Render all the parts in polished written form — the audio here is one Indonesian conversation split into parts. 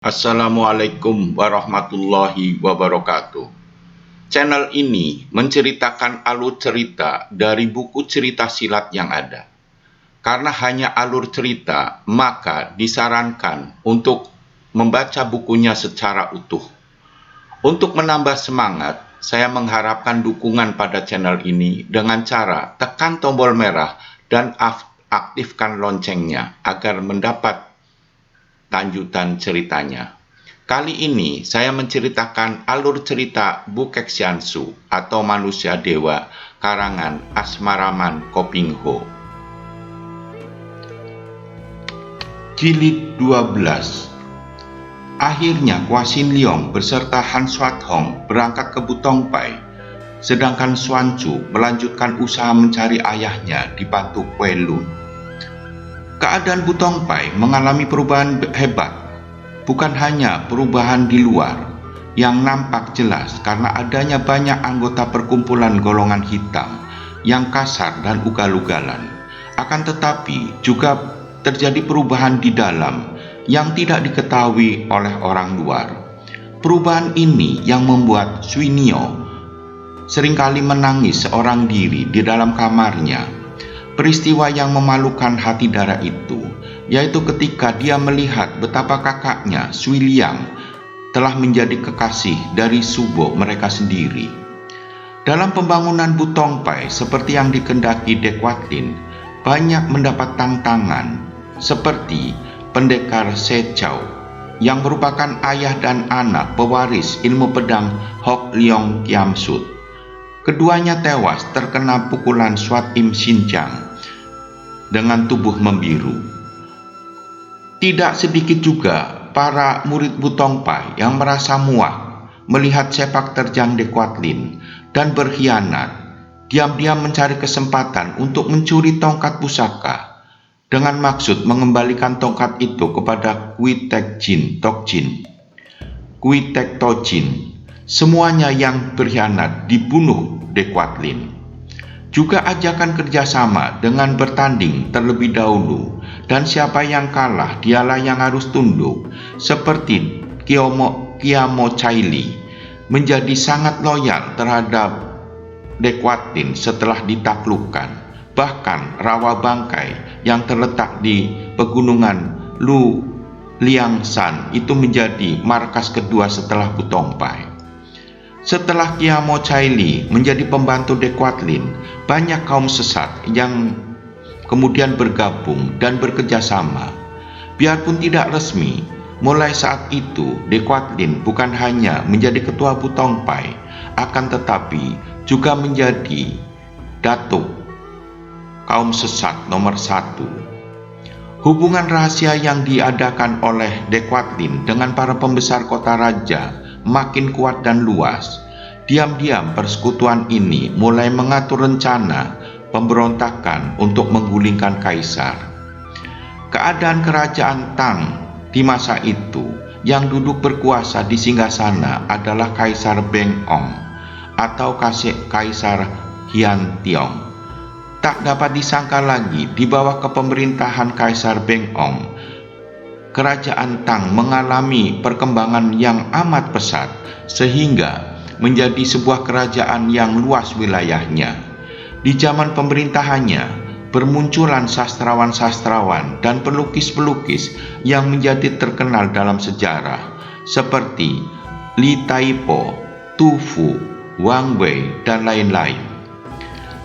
Assalamualaikum warahmatullahi wabarakatuh. Channel ini menceritakan alur cerita dari buku cerita silat yang ada. Karena hanya alur cerita, maka disarankan untuk membaca bukunya secara utuh. Untuk menambah semangat, saya mengharapkan dukungan pada channel ini dengan cara tekan tombol merah dan aktifkan loncengnya agar mendapat lanjutan ceritanya. Kali ini saya menceritakan alur cerita Bukek Xiansu atau Manusia Dewa karangan Asmaraman Kopingho. Jilid 12. Akhirnya Kwa Xin Leong beserta Han Swat Hong berangkat ke Butongpai, sedangkan Xuan Chu melanjutkan usaha mencari ayahnya di Batu Kue Lun. Keadaan Butongpai mengalami perubahan hebat, bukan hanya perubahan di luar yang nampak jelas karena adanya banyak anggota perkumpulan golongan hitam yang kasar dan ugal-ugalan, akan tetapi juga terjadi perubahan di dalam yang tidak diketahui oleh orang luar. Perubahan ini yang membuat Sui Nio seringkali menangis seorang diri di dalam kamarnya. Peristiwa yang memalukan hati Dara itu, yaitu ketika dia melihat betapa kakaknya, Sui Liang, telah menjadi kekasih dari subo mereka sendiri. Dalam pembangunan Butongpai seperti yang dikehendaki Dequatlin, banyak mendapat tantangan, seperti pendekar Se Chao, yang merupakan ayah dan anak pewaris ilmu pedang Hok Leong Kiam Sut. Keduanya tewas terkena pukulan Swat Im Xinjiang dengan tubuh membiru. Tidak sedikit juga para murid Butongpai yang merasa muak melihat sepak terjang Dequatlin dan berkhianat, diam-diam mencari kesempatan untuk mencuri tongkat pusaka dengan maksud mengembalikan tongkat itu kepada Kui Tek Tojin. Kui Tek Tojin, semuanya yang berkhianat dibunuh Dequatlin. Juga ajakan kerjasama dengan bertanding terlebih dahulu, dan siapa yang kalah dialah yang harus tunduk, seperti Kiamo Chaili menjadi sangat loyal terhadap Dequatlin setelah ditaklukkan. Bahkan rawa bangkai yang terletak di pegunungan Lu Liangshan itu menjadi markas kedua setelah Butongpai. Setelah Kiamo Chaili menjadi pembantu Dequatlin, banyak kaum sesat yang kemudian bergabung dan bekerjasama. Biarpun tidak resmi, mulai saat itu Dequatlin bukan hanya menjadi ketua Butongpai, akan tetapi juga menjadi datuk kaum sesat nomor 1. Hubungan rahasia yang diadakan oleh Dequatlin dengan para pembesar kota raja makin kuat dan luas. Diam-diam persekutuan ini mulai mengatur rencana pemberontakan untuk menggulingkan kaisar. Keadaan kerajaan Tang di masa itu yang duduk berkuasa di singgasana adalah Kaisar Beng Ong atau Kaisar Hian Tiong. Tak dapat disangka lagi di bawah kepemerintahan Kaisar Beng Ong, kerajaan Tang mengalami perkembangan yang amat pesat sehingga menjadi sebuah kerajaan yang luas wilayahnya. Di zaman pemerintahannya, bermunculan sastrawan-sastrawan dan pelukis-pelukis yang menjadi terkenal dalam sejarah, seperti Li Taipo, Tu Fu, Wang Wei, dan lain-lain.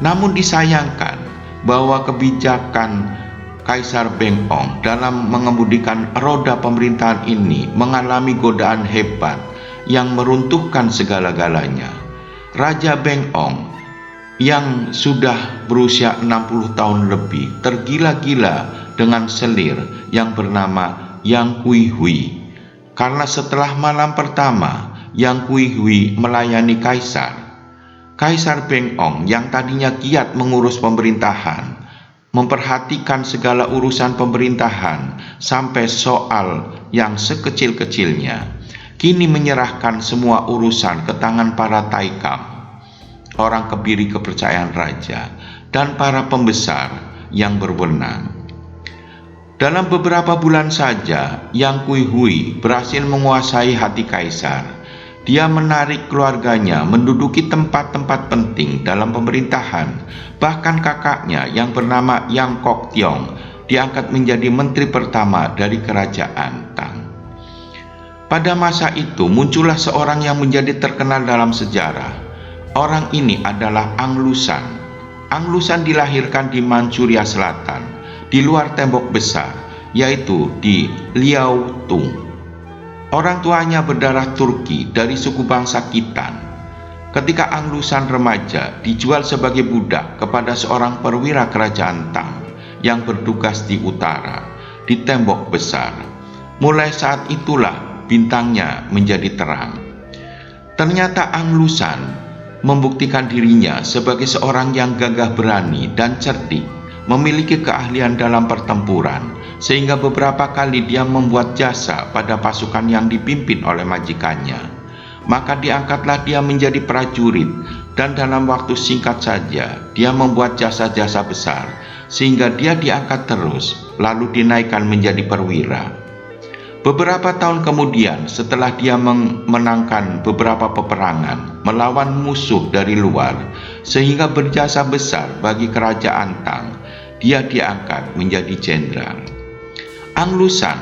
Namun disayangkan bahwa kebijakan Kaisar Beng Ong dalam mengemudikan roda pemerintahan ini mengalami godaan hebat yang meruntuhkan segala-galanya. Raja Beng Ong yang sudah berusia 60 tahun lebih tergila-gila dengan selir yang bernama Yang Kui Hui. Karena setelah malam pertama Yang Kui Hui melayani Kaisar Beng Ong yang tadinya giat mengurus pemerintahan, memperhatikan segala urusan pemerintahan sampai soal yang sekecil-kecilnya, kini menyerahkan semua urusan ke tangan para taikam, orang kebiri kepercayaan raja, dan para pembesar yang berwenang. Dalam beberapa bulan saja, Yang Kuihui berhasil menguasai hati kaisar. Dia menarik keluarganya menduduki tempat-tempat penting dalam pemerintahan. Bahkan kakaknya yang bernama Yang Koktiong diangkat menjadi menteri pertama dari kerajaan Tang. Pada masa itu muncullah seorang yang menjadi terkenal dalam sejarah. Orang ini adalah Ang Lushan. Ang Lushan dilahirkan di Manchuria Selatan, di luar tembok besar, yaitu di Liaotung. Orang tuanya berdarah Turki dari suku bangsa Khitan. Ketika Ang Lushan remaja, dijual sebagai budak kepada seorang perwira kerajaan Tang yang bertugas di utara, di tembok besar. Mulai saat itulah bintangnya menjadi terang. Ternyata Ang Lushan membuktikan dirinya sebagai seorang yang gagah berani dan cerdik, memiliki keahlian dalam pertempuran, sehingga beberapa kali dia membuat jasa pada pasukan yang dipimpin oleh majikannya. Maka diangkatlah dia menjadi prajurit, dan dalam waktu singkat saja dia membuat jasa-jasa besar, sehingga dia diangkat terus, lalu dinaikkan menjadi perwira. Beberapa tahun kemudian, setelah dia memenangkan beberapa peperangan melawan musuh dari luar, sehingga berjasa besar bagi kerajaan Tang, dia diangkat menjadi jenderal. Ang Lushan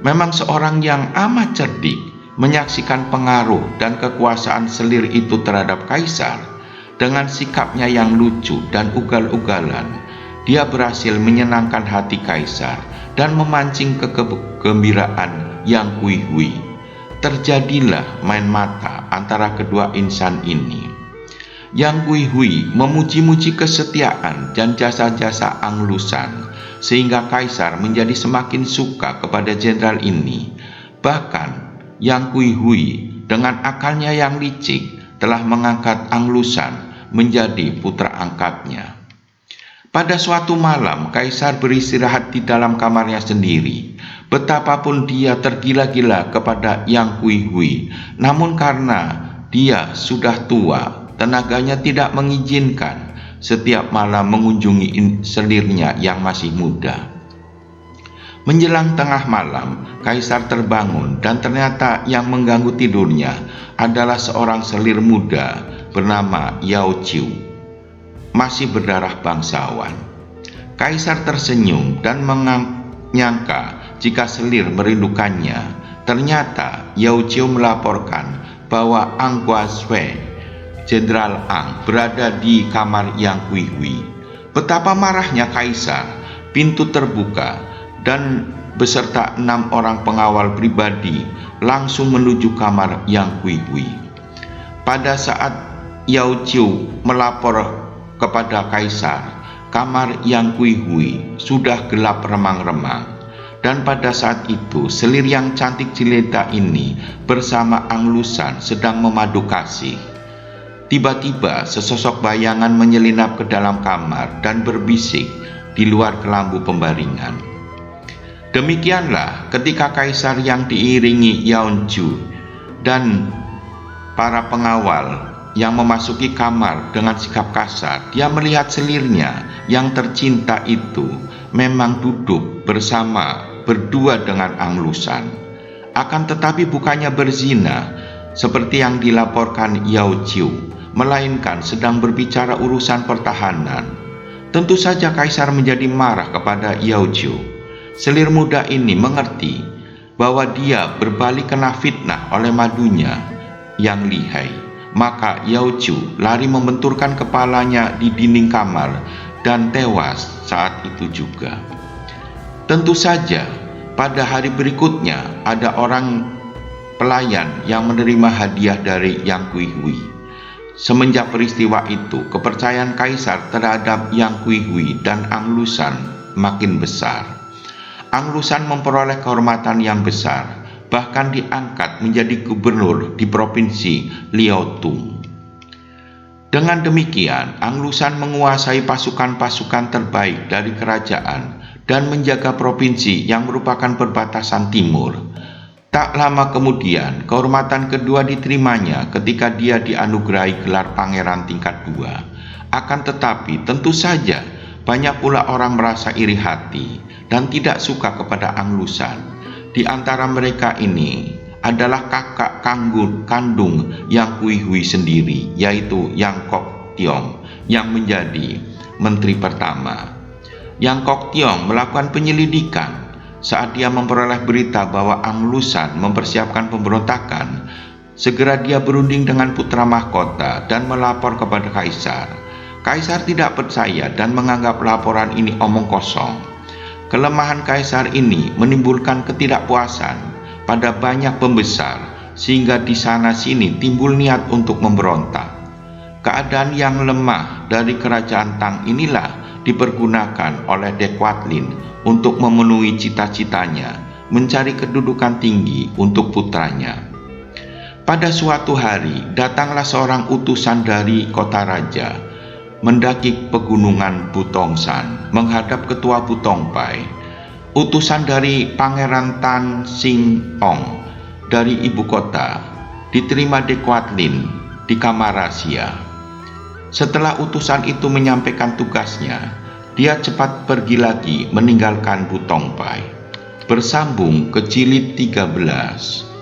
memang seorang yang amat cerdik. Menyaksikan pengaruh dan kekuasaan selir itu terhadap kaisar, dengan sikapnya yang lucu dan ugal-ugalan, dia berhasil menyenangkan hati kaisar dan memancing kegembiraan Yang Kuihui. Terjadilah main mata antara kedua insan ini. Yang Kuihui memuji-muji kesetiaan dan jasa-jasa Ang Lushan, sehingga kaisar menjadi semakin suka kepada jenderal ini. Bahkan Yang Kuihui dengan akalnya yang licik telah mengangkat Ang Lushan menjadi putra angkatnya. Pada suatu malam, kaisar beristirahat di dalam kamarnya sendiri. Betapapun dia tergila-gila kepada Yang Kuihui, namun karena dia sudah tua, tenaganya tidak mengizinkan setiap malam mengunjungi selirnya yang masih muda. Menjelang tengah malam, kaisar terbangun dan ternyata yang mengganggu tidurnya adalah seorang selir muda bernama Yao Chiu, masih berdarah bangsawan. Kaisar tersenyum dan menyangka jika selir merindukannya. Ternyata Yao Chiu melaporkan bahwa Ang Guasue, Jenderal Ang, berada di kamar Yang Kuihui. Betapa marahnya kaisar. Pintu terbuka dan beserta 6 orang pengawal pribadi langsung menuju kamar Yang Kuihui. Pada saat Yao Chiu melapor kepada kaisar, kamar Yang Kuihui sudah gelap remang-remang. Dan pada saat itu, selir yang cantik jelita ini bersama Ang Lushan sedang memadu kasih. Tiba-tiba sesosok bayangan menyelinap ke dalam kamar dan berbisik di luar kelambu pembaringan. Demikianlah ketika kaisar yang diiringi Yaonju dan para pengawal yang memasuki kamar dengan sikap kasar, dia melihat selirnya yang tercinta itu memang duduk berdua dengan Ang Lushan. Akan tetapi bukannya berzina seperti yang dilaporkan Yao Chiu, melainkan sedang berbicara urusan pertahanan. Tentu saja kaisar menjadi marah kepada Yao Chiu. Selir muda ini mengerti bahwa dia berbalik kena fitnah oleh madunya yang lihai. Maka Yao Chiu lari membenturkan kepalanya di dinding kamar dan tewas saat itu juga. Tentu saja pada hari berikutnya ada orang pelayan yang menerima hadiah dari Yang Kuihui. Semenjak peristiwa itu, kepercayaan kaisar terhadap Yang Kuihui dan Ang Lushan makin besar. Ang Lushan memperoleh kehormatan yang besar, bahkan diangkat menjadi gubernur di provinsi Liaotung. Dengan demikian, Ang Lushan menguasai pasukan-pasukan terbaik dari kerajaan dan menjaga provinsi yang merupakan perbatasan timur. Tak lama kemudian, kehormatan kedua diterimanya ketika dia dianugerahi gelar pangeran tingkat 2. Akan tetapi, tentu saja Banyak pula orang merasa iri hati dan tidak suka kepada Anglusan. Di antara mereka ini adalah kakak kandung Yang Hui sendiri, yaitu Yang Kok Tiong, yang menjadi menteri pertama. Yang Kok Tiong melakukan penyelidikan saat dia memperoleh berita bahwa Anglusan mempersiapkan pemberontakan. Segera dia berunding dengan putra mahkota dan melapor kepada Kaisar. Kaisar tidak percaya dan menganggap laporan ini omong kosong. Kelemahan Kaisar ini menimbulkan ketidakpuasan pada banyak pembesar, sehingga di sana-sini timbul niat untuk memberontak. Keadaan yang lemah dari kerajaan Tang inilah dipergunakan oleh Dequatlin untuk memenuhi cita-citanya, mencari kedudukan tinggi untuk putranya. Pada suatu hari, datanglah seorang utusan dari kota raja, mendaki pegunungan Butongsan, menghadap ketua Butongpai. Utusan dari Pangeran Tan Sing Ong dari ibu kota, diterima Dequatlin di kamar rahasia. Setelah utusan itu menyampaikan tugasnya, dia cepat pergi lagi meninggalkan Butongpai. Bersambung ke jilid 13.